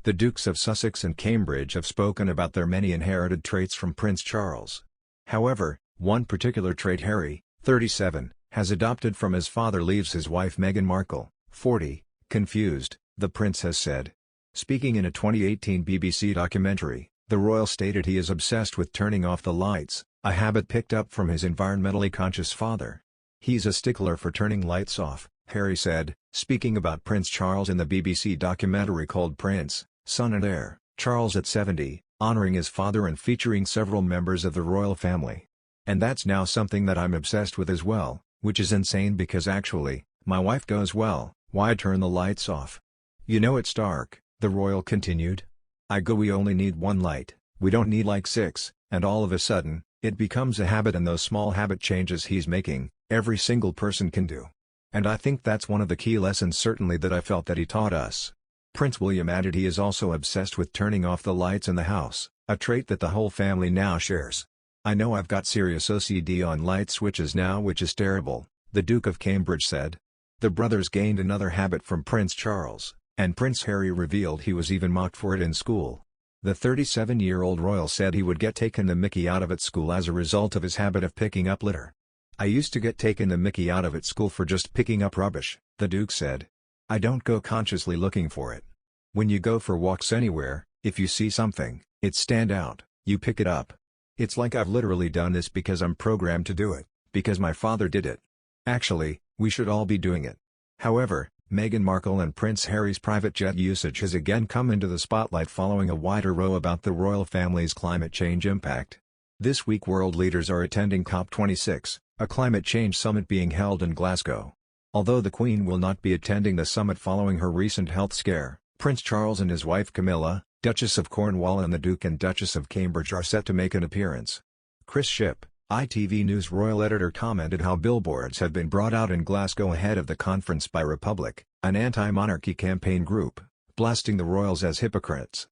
The Dukes of Sussex and Cambridge have spoken about their many inherited traits from Prince Charles. However, one particular trait Harry, 37, has adopted from his father leaves his wife Meghan Markle, 40, confused, the prince has said. Speaking in a 2018 BBC documentary, the royal stated he is obsessed with turning off the lights, a habit picked up from his environmentally conscious father. He's a stickler for turning lights off, Harry said, speaking about Prince Charles in the BBC documentary called Prince, Son and Heir, Charles at 70, honoring his father and featuring several members of the royal family. And that's now something that I'm obsessed with as well, which is insane because actually, my wife goes, well, why turn the lights off? You know it's dark, the royal continued. I go, we only need one light, we don't need like 6, and all of a sudden, it becomes a habit, and those small habit changes he's making, every single person can do. And I think that's one of the key lessons certainly that I felt that he taught us. Prince William added he is also obsessed with turning off the lights in the house, a trait that the whole family now shares. I know I've got serious OCD on light switches now, which is terrible, the Duke of Cambridge said. The brothers gained another habit from Prince Charles, and Prince Harry revealed he was even mocked for it in school. The 37-year-old royal said he would get taken the mickey out of at school as a result of his habit of picking up litter. I used to get taken the mickey out of at school for just picking up rubbish, the Duke said. I don't go consciously looking for it. When you go for walks anywhere, if you see something, it stand out, you pick it up. It's like I've literally done this because I'm programmed to do it, because my father did it. Actually, we should all be doing it. However, Meghan Markle and Prince Harry's private jet usage has again come into the spotlight following a wider row about the royal family's climate change impact. This week world leaders are attending COP26, a climate change summit being held in Glasgow. Although the Queen will not be attending the summit following her recent health scare, Prince Charles and his wife Camilla, Duchess of Cornwall, and the Duke and Duchess of Cambridge are set to make an appearance. Chris Shipp, ITV News royal editor, commented how billboards have been brought out in Glasgow ahead of the conference by Republic, an anti-monarchy campaign group, blasting the royals as hypocrites.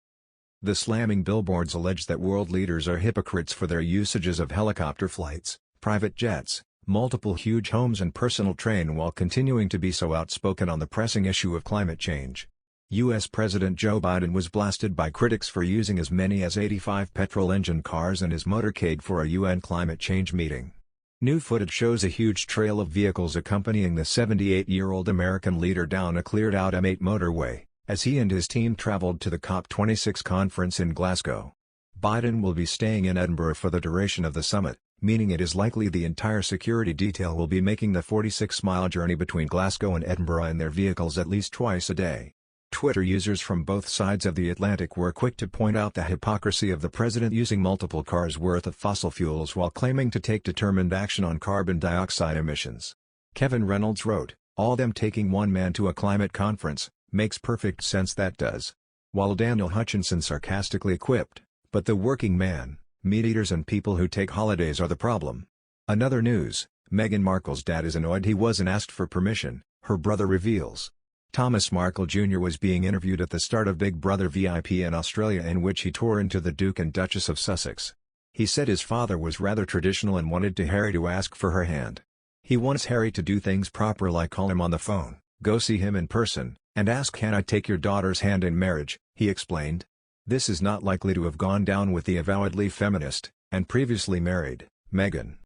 The slamming billboards allege that world leaders are hypocrites for their usages of helicopter flights, private jets, multiple huge homes and personal train, while continuing to be so outspoken on the pressing issue of climate change. U.S. President Joe Biden was blasted by critics for using as many as 85 petrol-engine cars in his motorcade for a UN climate change meeting. New footage shows a huge trail of vehicles accompanying the 78-year-old American leader down a cleared-out M8 motorway, as he and his team traveled to the COP26 conference in Glasgow. Biden will be staying in Edinburgh for the duration of the summit, meaning it is likely the entire security detail will be making the 46-mile journey between Glasgow and Edinburgh in their vehicles at least twice a day. Twitter users from both sides of the Atlantic were quick to point out the hypocrisy of the president using multiple cars worth of fossil fuels while claiming to take determined action on carbon dioxide emissions. Kevin Reynolds wrote, "All them taking one man to a climate conference, makes perfect sense, that does." While Daniel Hutchinson sarcastically quipped, "But the working man, meat-eaters and people who take holidays are the problem." Another news, Meghan Markle's dad is annoyed he wasn't asked for permission, her brother reveals. Thomas Markle Jr. was being interviewed at the start of Big Brother VIP in Australia, in which he tore into the Duke and Duchess of Sussex. He said his father was rather traditional and wanted Harry to ask for her hand. He wants Harry to do things proper, like call him on the phone, go see him in person, and ask, "Can I take your daughter's hand in marriage?" he explained. This is not likely to have gone down with the avowedly feminist, and previously married, Meghan.